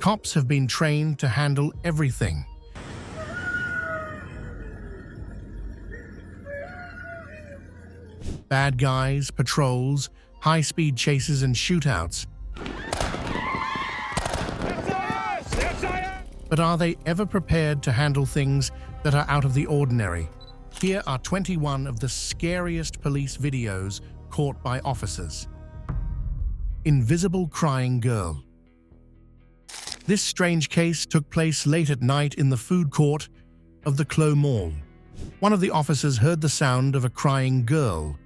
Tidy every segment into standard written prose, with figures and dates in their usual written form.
Cops have been trained to handle everything. Bad guys, patrols, high-speed chases, and shootouts. But are they ever prepared to handle things that are out of the ordinary? Here are 21 of the scariest police videos caught by officers. Invisible crying girl. This strange case took place late at night in the food court of the Chile Mall. One of the officers heard the sound of a crying girl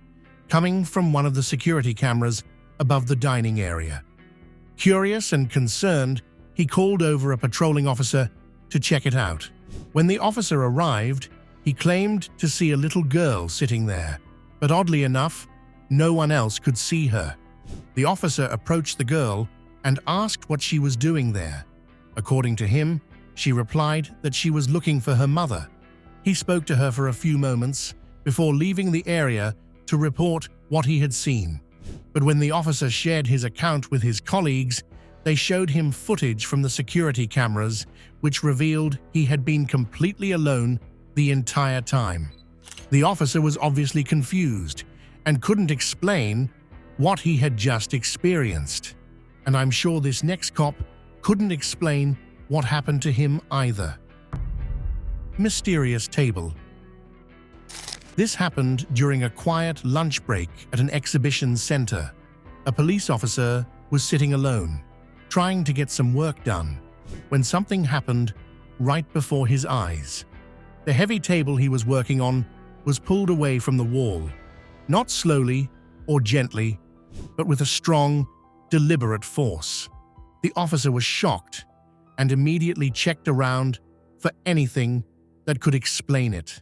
coming from one of the security cameras above the dining area. Curious and concerned, he called over a patrolling officer to check it out. When the officer arrived, he claimed to see a little girl sitting there, but oddly enough, no one else could see her. The officer approached the girl and asked what she was doing there. According to him, she replied that she was looking for her mother. He spoke to her for a few moments before leaving the area to report what he had seen. But when the officer shared his account with his colleagues, they showed him footage from the security cameras, which revealed he had been completely alone the entire time. The officer was obviously confused and couldn't explain what he had just experienced. And I'm sure this next cop couldn't explain what happened to him either. Mysterious table. This happened during a quiet lunch break at an exhibition center. A police officer was sitting alone, trying to get some work done, when something happened right before his eyes. The heavy table he was working on was pulled away from the wall, not slowly or gently, but with a strong, deliberate force. The officer was shocked and immediately checked around for anything that could explain it.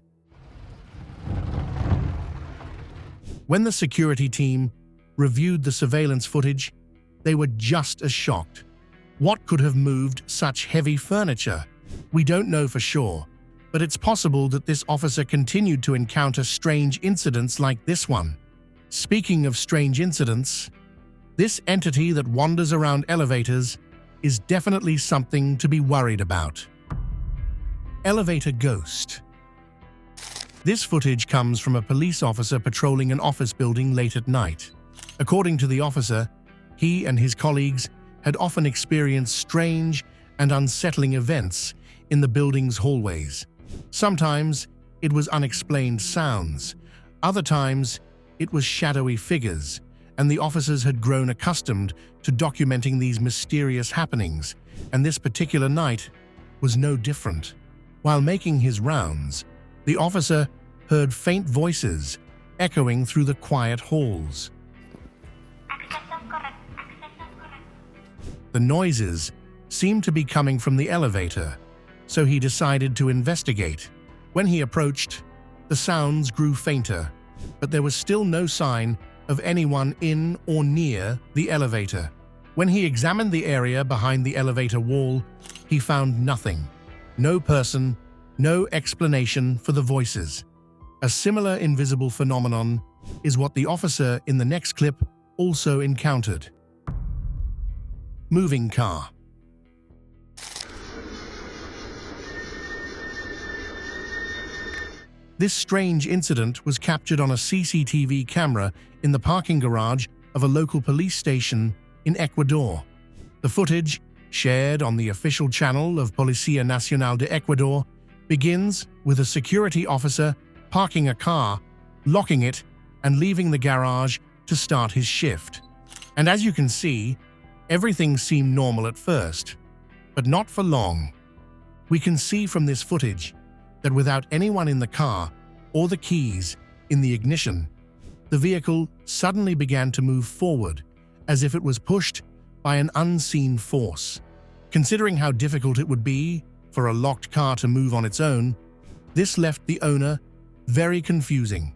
When the security team reviewed the surveillance footage, they were just as shocked. What could have moved such heavy furniture? We don't know for sure, but it's possible that this officer continued to encounter strange incidents like this one. Speaking of strange incidents, this entity that wanders around elevators is definitely something to be worried about. Elevator ghost. This footage comes from a police officer patrolling an office building late at night. According to the officer, he and his colleagues had often experienced strange and unsettling events in the building's hallways. Sometimes it was unexplained sounds, other times it was shadowy figures, and the officers had grown accustomed to documenting these mysterious happenings, and this particular night was no different. While making his rounds, the officer heard faint voices echoing through the quiet halls. The noises seemed to be coming from the elevator, so he decided to investigate. When he approached, the sounds grew fainter, but there was still no sign of anyone in or near the elevator. When he examined the area behind the elevator wall, he found nothing. No person, no explanation for the voices. A similar invisible phenomenon is what the officer in the next clip also encountered. Moving car. This strange incident was captured on a CCTV camera in the parking garage of a local police station in Ecuador. The footage, shared on the official channel of Policía Nacional de Ecuador, begins with a security officer parking a car, locking it, and leaving the garage to start his shift. And as you can see, everything seemed normal at first, but not for long. We can see from this footage that without anyone in the car or the keys in the ignition, the vehicle suddenly began to move forward as if it was pushed by an unseen force. Considering how difficult it would be for a locked car to move on its own, this left the owner very confusing.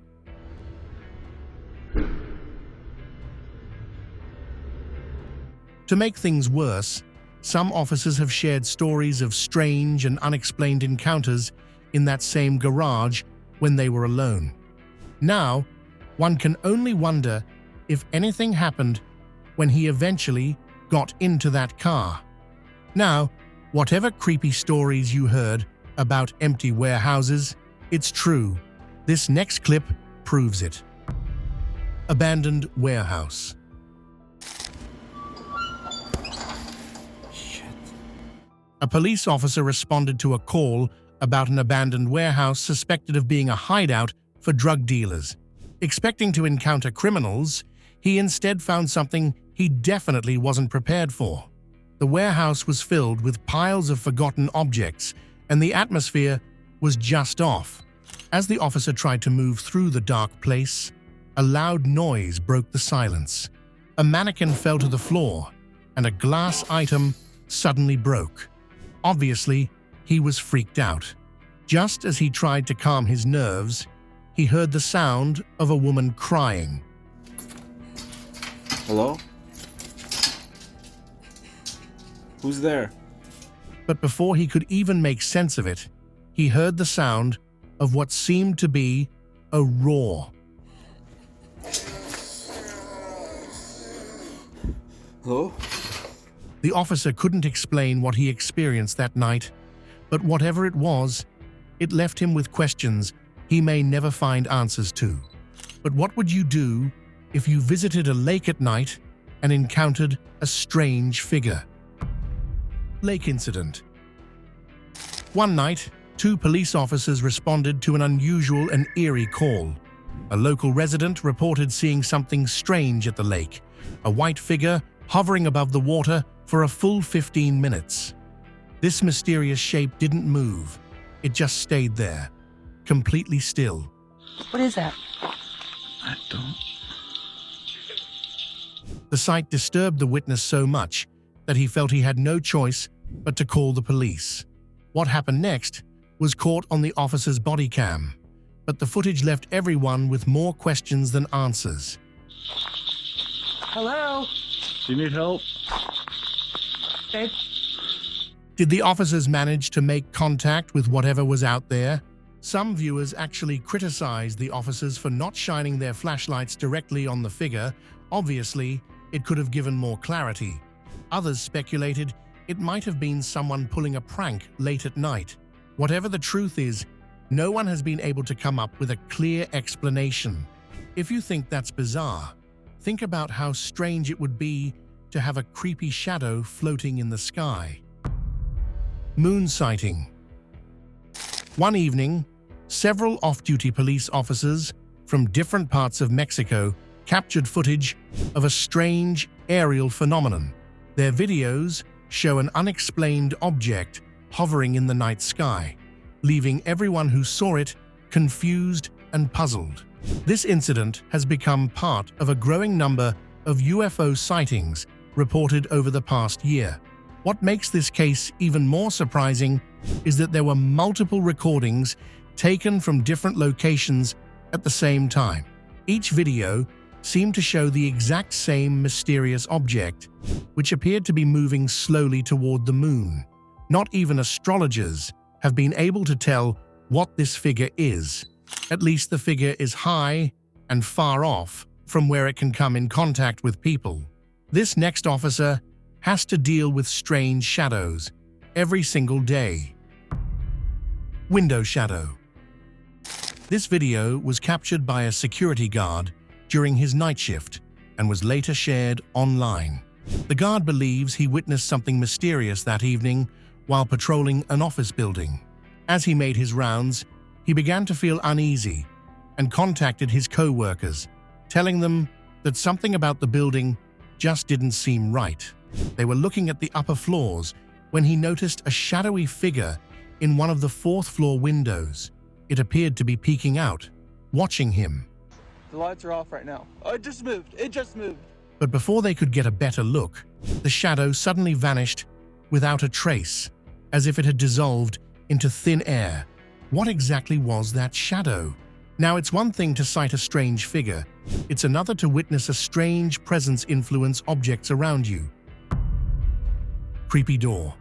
To make things worse, some officers have shared stories of strange and unexplained encounters in that same garage when they were alone. Now, one can only wonder if anything happened when he eventually got into that car. Now, whatever creepy stories you heard about empty warehouses, it's true. This next clip proves it. Abandoned warehouse. Shit. A police officer responded to a call about an abandoned warehouse suspected of being a hideout for drug dealers. Expecting to encounter criminals, he instead found something he definitely wasn't prepared for. The warehouse was filled with piles of forgotten objects, and the atmosphere was just off. As the officer tried to move through the dark place, a loud noise broke the silence. A mannequin fell to the floor, and a glass item suddenly broke. Obviously, he was freaked out. Just as he tried to calm his nerves, he heard the sound of a woman crying. Hello? Who's there? But before he could even make sense of it, he heard the sound of what seemed to be a roar. Hello? The officer couldn't explain what he experienced that night, but whatever it was, it left him with questions he may never find answers to. But what would you do if you visited a lake at night and encountered a strange figure? Lake incident. One night, 2 police officers responded to an unusual and eerie call. A local resident reported seeing something strange at the lake, a white figure hovering above the water for a full 15 minutes. This mysterious shape didn't move. It just stayed there, completely still. What is that? I don't... The sight disturbed the witness so much that he felt he had no choice but to call the police. What happened next was caught on the officer's body cam, but the footage left everyone with more questions than answers. Hello? Do you need help? Babe? Did the officers manage to make contact with whatever was out there? Some viewers actually criticized the officers for not shining their flashlights directly on the figure. Obviously, it could have given more clarity. Others speculated it might have been someone pulling a prank late at night. Whatever the truth is, no one has been able to come up with a clear explanation. If you think that's bizarre, think about how strange it would be to have a creepy shadow floating in the sky. Moon sighting. One evening, several off-duty police officers from different parts of Mexico captured footage of a strange aerial phenomenon. Their videos show an unexplained object hovering in the night sky, leaving everyone who saw it confused and puzzled. This incident has become part of a growing number of UFO sightings reported over the past year. What makes this case even more surprising is that there were multiple recordings taken from different locations at the same time. Each video seemed to show the exact same mysterious object, which appeared to be moving slowly toward the moon. Not even astrologers have been able to tell what this figure is. At least the figure is high and far off from where it can come in contact with people. This next officer has to deal with strange shadows every single day. Window shadow. This video was captured by a security guard during his night shift and was later shared online. The guard believes he witnessed something mysterious that evening while patrolling an office building. As he made his rounds, he began to feel uneasy and contacted his co-workers, telling them that something about the building just didn't seem right. They were looking at the upper floors when he noticed a shadowy figure in one of the 4th floor windows. It appeared to be peeking out, watching him. The lights are off right now. Oh, it just moved. It just moved. But before they could get a better look, the shadow suddenly vanished without a trace, as if it had dissolved into thin air. What exactly was that shadow? Now, it's one thing to sight a strange figure. It's another to witness a strange presence influence objects around you. Creepy door.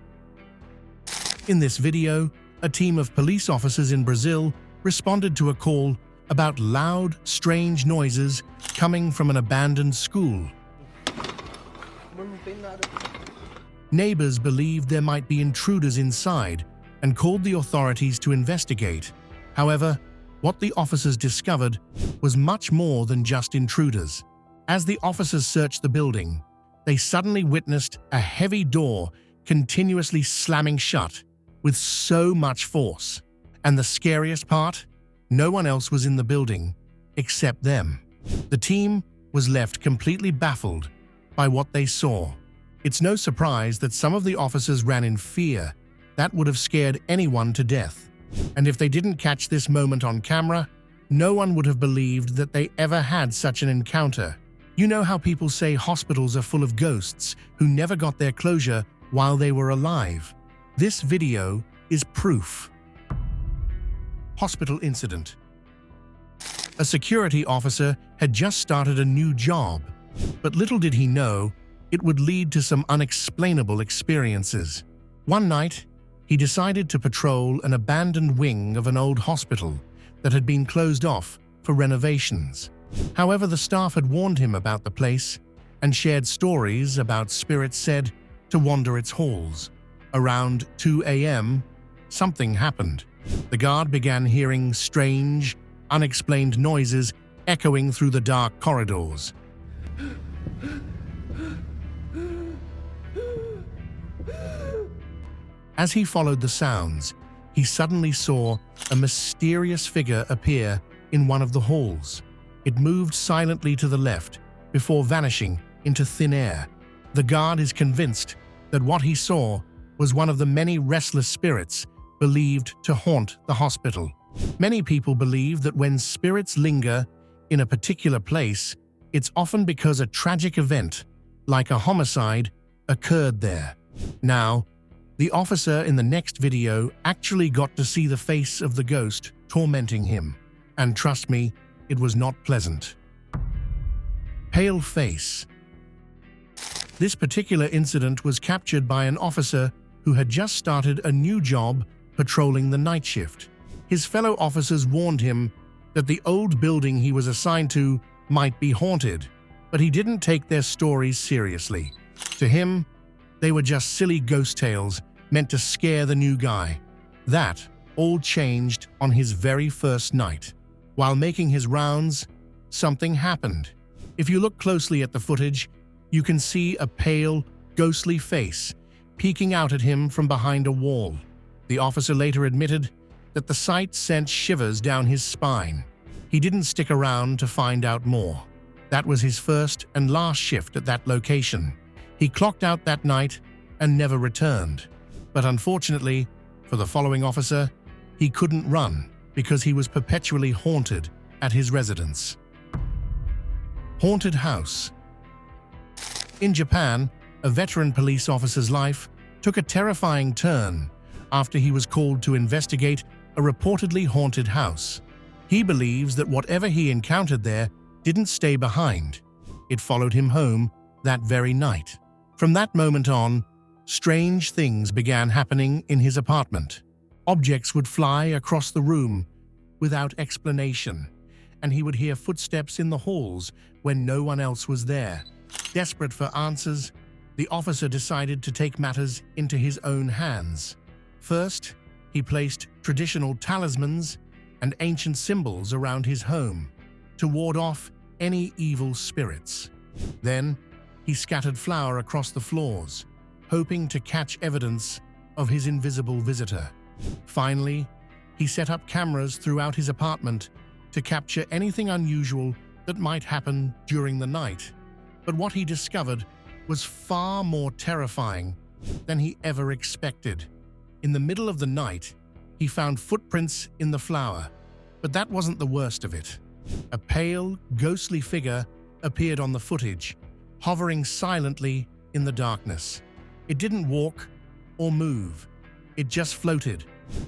In this video, a team of police officers in Brazil responded to a call about loud, strange noises coming from an abandoned school. Neighbors believed there might be intruders inside and called the authorities to investigate. However, what the officers discovered was much more than just intruders. As the officers searched the building, they suddenly witnessed a heavy door continuously slamming shut with so much force. And the scariest part? No one else was in the building except them. The team was left completely baffled by what they saw. It's no surprise that some of the officers ran in fear. That would have scared anyone to death. And if they didn't catch this moment on camera, no one would have believed that they ever had such an encounter. You know how people say hospitals are full of ghosts who never got their closure while they were alive? This video is proof. Hospital incident. A security officer had just started a new job, but little did he know it would lead to some unexplainable experiences. One night, he decided to patrol an abandoned wing of an old hospital that had been closed off for renovations. However, the staff had warned him about the place and shared stories about spirits said to wander its halls. Around 2 a.m., something happened. The guard began hearing strange, unexplained noises echoing through the dark corridors. As he followed the sounds, he suddenly saw a mysterious figure appear in one of the halls. It moved silently to the left before vanishing into thin air. The guard is convinced that what he saw was one of the many restless spirits believed to haunt the hospital. Many people believe that when spirits linger in a particular place, it's often because a tragic event, like a homicide, occurred there. Now, the officer in the next video actually got to see the face of the ghost tormenting him. And trust me, it was not pleasant. Pale face. This particular incident was captured by an officer who had just started a new job patrolling the night shift. His fellow officers warned him that the old building he was assigned to might be haunted, but he didn't take their stories seriously. To him, they were just silly ghost tales meant to scare the new guy. That all changed on his very first night. While making his rounds, something happened. If you look closely at the footage, you can see a pale, ghostly face peeking out at him from behind a wall. The officer later admitted that the sight sent shivers down his spine. He didn't stick around to find out more. That was his first and last shift at that location. He clocked out that night and never returned. But unfortunately, for the following officer, he couldn't run because he was perpetually haunted at his residence. Haunted house. In Japan, a veteran police officer's life took a terrifying turn after he was called to investigate a reportedly haunted house. He believes that whatever he encountered there didn't stay behind. It followed him home that very night. From that moment on, strange things began happening in his apartment. Objects would fly across the room without explanation, and he would hear footsteps in the halls when no one else was there. Desperate for answers, the officer decided to take matters into his own hands. First, he placed traditional talismans and ancient symbols around his home to ward off any evil spirits. Then, he scattered flour across the floors, hoping to catch evidence of his invisible visitor. Finally, he set up cameras throughout his apartment to capture anything unusual that might happen during the night. But what he discovered was far more terrifying than he ever expected. In the middle of the night, he found footprints in the flour, but that wasn't the worst of it. A pale, ghostly figure appeared on the footage, hovering silently in the darkness. It didn't walk or move. It just floated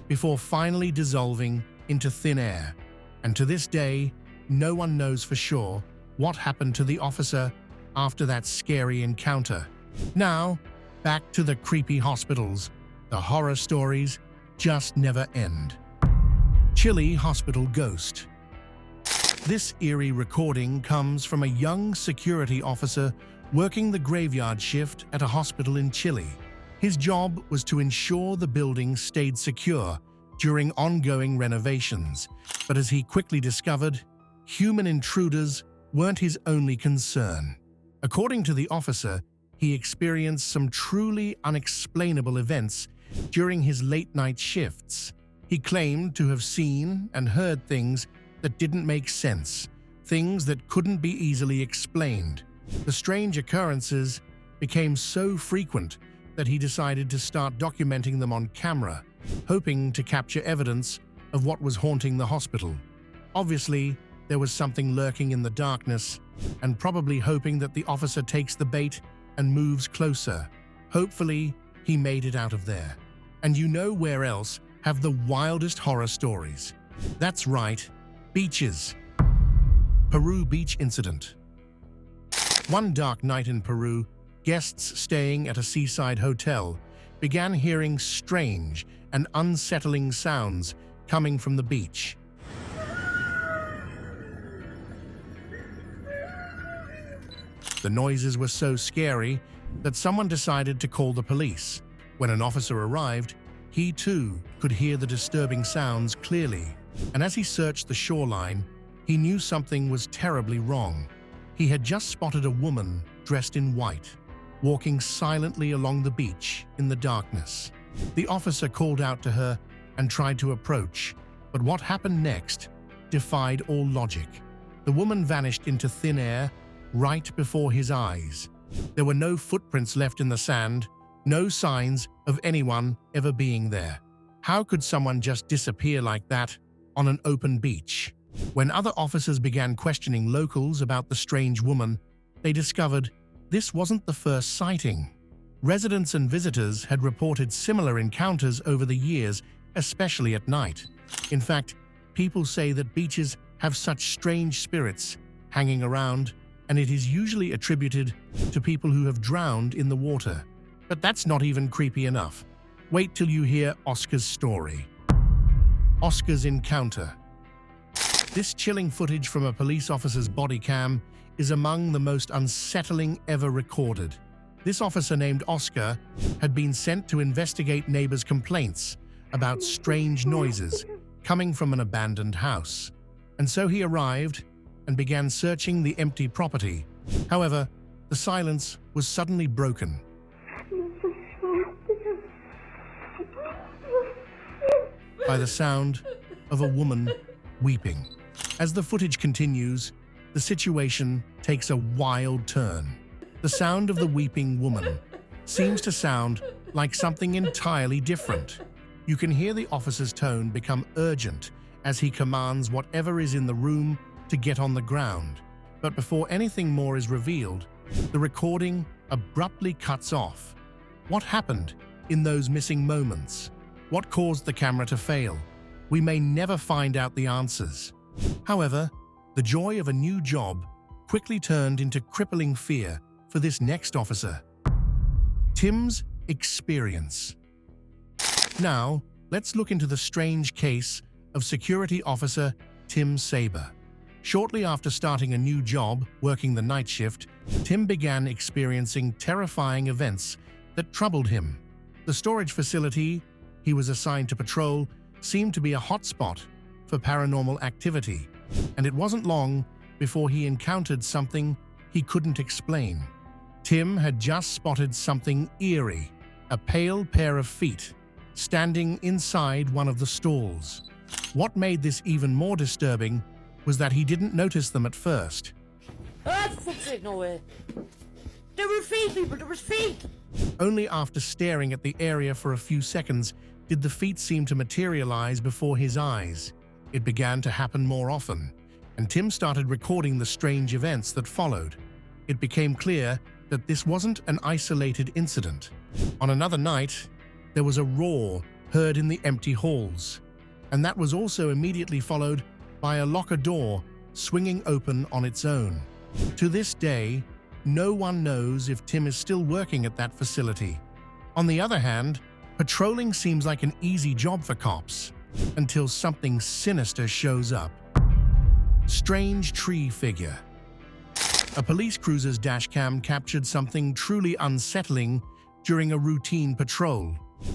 before finally dissolving into thin air. And to this day, no one knows for sure what happened to the officer after that scary encounter. Now, back to the creepy hospitals. The horror stories just never end. Chile hospital ghost. This eerie recording comes from a young security officer working the graveyard shift at a hospital in Chile. His job was to ensure the building stayed secure during ongoing renovations, but as he quickly discovered, human intruders weren't his only concern. According to the officer, he experienced some truly unexplainable events during his late-night shifts. He claimed to have seen and heard things that didn't make sense, things that couldn't be easily explained. The strange occurrences became so frequent that he decided to start documenting them on camera, hoping to capture evidence of what was haunting the hospital. Obviously, there was something lurking in the darkness, and probably hoping that the officer takes the bait and moves closer. Hopefully, he made it out of there. And you know where else have the wildest horror stories? That's right, beaches. Peru beach incident. One dark night in Peru, guests staying at a seaside hotel began hearing strange and unsettling sounds coming from the beach. The noises were so scary that someone decided to call the police. When an officer arrived, he too could hear the disturbing sounds clearly. And as he searched the shoreline, he knew something was terribly wrong. He had just spotted a woman dressed in white, walking silently along the beach in the darkness. The officer called out to her and tried to approach, but what happened next defied all logic. The woman vanished into thin air right before his eyes. There were no footprints left in the sand, no signs of anyone ever being there. How could someone just disappear like that on an open beach? When other officers began questioning locals about the strange woman, they discovered this wasn't the first sighting. Residents and visitors had reported similar encounters over the years, especially at night. In fact, people say that beaches have such strange spirits hanging around, and it is usually attributed to people who have drowned in the water. But that's not even creepy enough. Wait till you hear Oscar's story. Oscar's encounter. This chilling footage from a police officer's body cam is among the most unsettling ever recorded. This officer named Oscar had been sent to investigate neighbors' complaints about strange noises coming from an abandoned house. And so he arrived and began searching the empty property. However, the silence was suddenly broken by the sound of a woman weeping. As the footage continues, the situation takes a wild turn. The sound of the weeping woman seems to sound like something entirely different. You can hear the officer's tone become urgent as he commands whatever is in the room to get on the ground. But before anything more is revealed, the recording abruptly cuts off. What happened in those missing moments? What caused the camera to fail? We may never find out the answers. However, the joy of a new job quickly turned into crippling fear for this next officer. Tim's experience. Now, let's look into the strange case of security officer Tim Saber. Shortly after starting a new job, working the night shift, Tim began experiencing terrifying events that troubled him. The storage facility he was assigned to patrol seemed to be a hotspot for paranormal activity, and it wasn't long before he encountered something he couldn't explain. Tim had just spotted something eerie, a pale pair of feet, standing inside one of the stalls. What made this even more disturbing was that he didn't notice them at first. Oh, for fuck's sake, no way. There were feet, people, there was feet! Only after staring at the area for a few seconds did the feet seem to materialize before his eyes. It began to happen more often, and Tim started recording the strange events that followed. It became clear that this wasn't an isolated incident. On another night, there was a roar heard in the empty halls, and that was also immediately followed by a locker door swinging open on its own. To this day, no one knows if Tim is still working at that facility. On the other hand, patrolling seems like an easy job for cops, until something sinister shows up. Strange tree figure. A police cruiser's dashcam captured something truly unsettling during a routine patrol.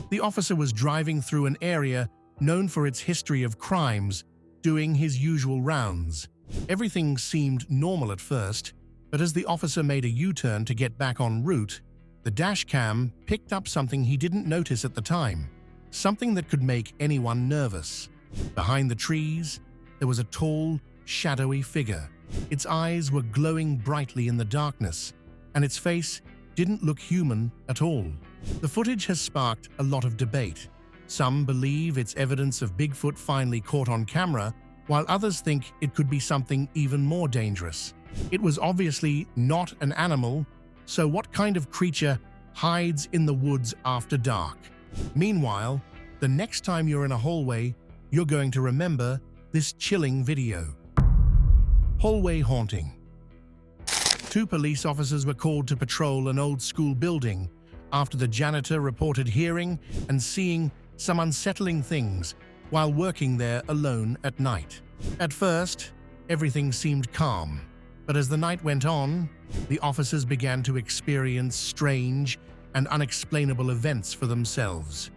The officer was driving through an area known for its history of crimes, doing his usual rounds. Everything seemed normal at first, but as the officer made a U-turn to get back en route, the dash cam picked up something he didn't notice at the time, something that could make anyone nervous. Behind the trees, there was a tall, shadowy figure. Its eyes were glowing brightly in the darkness, and its face didn't look human at all. The footage has sparked a lot of debate. Some believe it's evidence of Bigfoot finally caught on camera, while others think it could be something even more dangerous. It was obviously not an animal, so what kind of creature hides in the woods after dark? Meanwhile, the next time you're in a hallway, you're going to remember this chilling video. Hallway haunting. 2 police officers were called to patrol an old school building after the janitor reported hearing and seeing some unsettling things while working there alone at night. At first, everything seemed calm, but as the night went on, the officers began to experience strange and unexplainable events for themselves.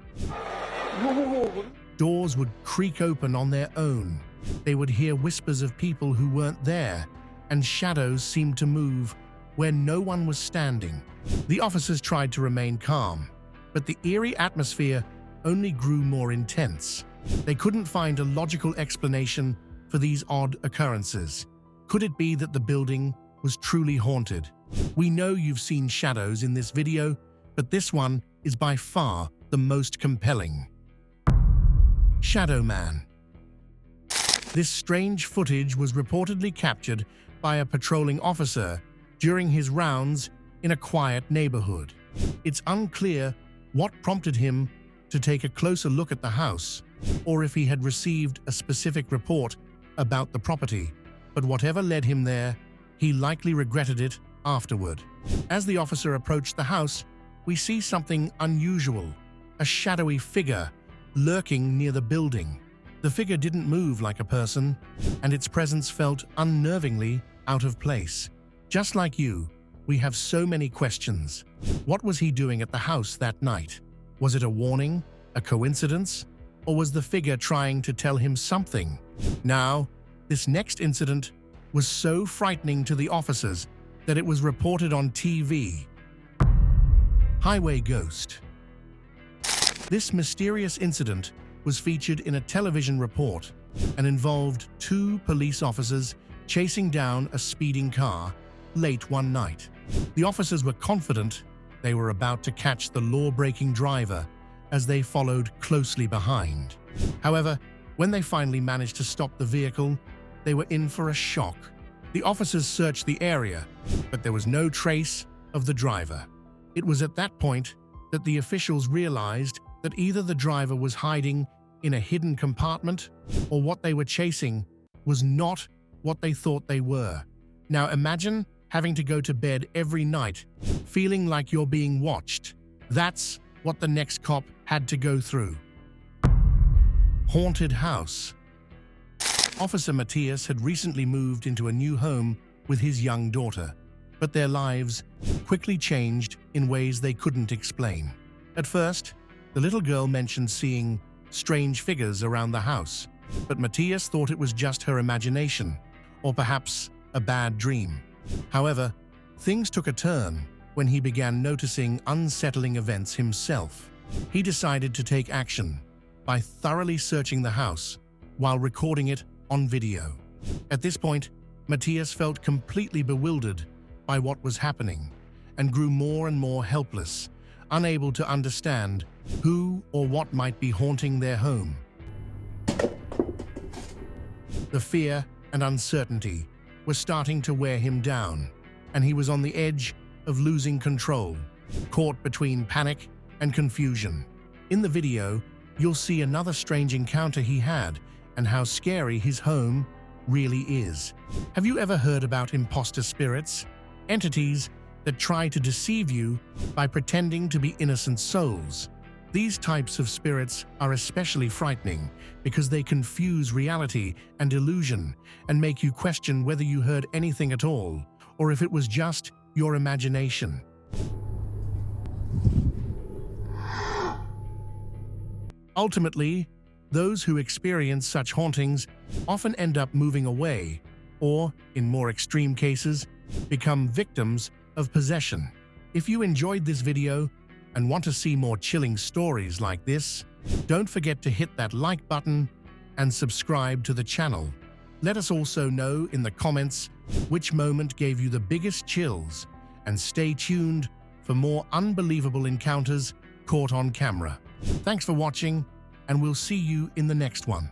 Doors would creak open on their own. They would hear whispers of people who weren't there, and shadows seemed to move where no one was standing. The officers tried to remain calm, but the eerie atmosphere only grew more intense. They couldn't find a logical explanation for these odd occurrences. Could it be that the building was truly haunted? We know you've seen shadows in this video, but this one is by far the most compelling. Shadow Man. This strange footage was reportedly captured by a patrolling officer during his rounds in a quiet neighborhood. It's unclear what prompted him to take a closer look at the house, or if he had received a specific report about the property, but whatever led him there, he likely regretted it afterward. As the officer approached the house, we see something unusual, a shadowy figure lurking near the building. The figure didn't move like a person, and its presence felt unnervingly out of place. Just like you, we have so many questions. What was he doing at the house that night? Was it a warning, a coincidence, or was the figure trying to tell him something? Now, this next incident was so frightening to the officers that it was reported on TV. Highway Ghost. This mysterious incident was featured in a television report and involved 2 police officers chasing down a speeding car late one night. The officers were confident they were about to catch the law-breaking driver as they followed closely behind. However, when they finally managed to stop the vehicle, they were in for a shock. The officers searched the area, but there was no trace of the driver. It was at that point that the officials realized that either the driver was hiding in a hidden compartment or what they were chasing was not what they thought they were. Now imagine having to go to bed every night feeling like you're being watched. That's what the next cop had to go through. Haunted house. Officer Matias had recently moved into a new home with his young daughter, but their lives quickly changed in ways they couldn't explain. At first, the little girl mentioned seeing strange figures around the house, but Matias thought it was just her imagination, or perhaps a bad dream. However, things took a turn when he began noticing unsettling events himself. He decided to take action by thoroughly searching the house while recording it on video. At this point, Matias felt completely bewildered by what was happening and grew more and more helpless, unable to understand who or what might be haunting their home. The fear and uncertainty were starting to wear him down, and he was on the edge of losing control, caught between panic and confusion. In the video, you'll see another strange encounter he had and how scary his home really is. Have you ever heard about imposter spirits? Entities that try to deceive you by pretending to be innocent souls. These types of spirits are especially frightening because they confuse reality and illusion and make you question whether you heard anything at all or if it was just your imagination. Ultimately, those who experience such hauntings often end up moving away or, in more extreme cases, become victims of possession. If you enjoyed this video and want to see more chilling stories like this, don't forget to hit that like button and subscribe to the channel. Let us also know in the comments which moment gave you the biggest chills, and stay tuned for more unbelievable encounters caught on camera. Thanks for watching, and we'll see you in the next one.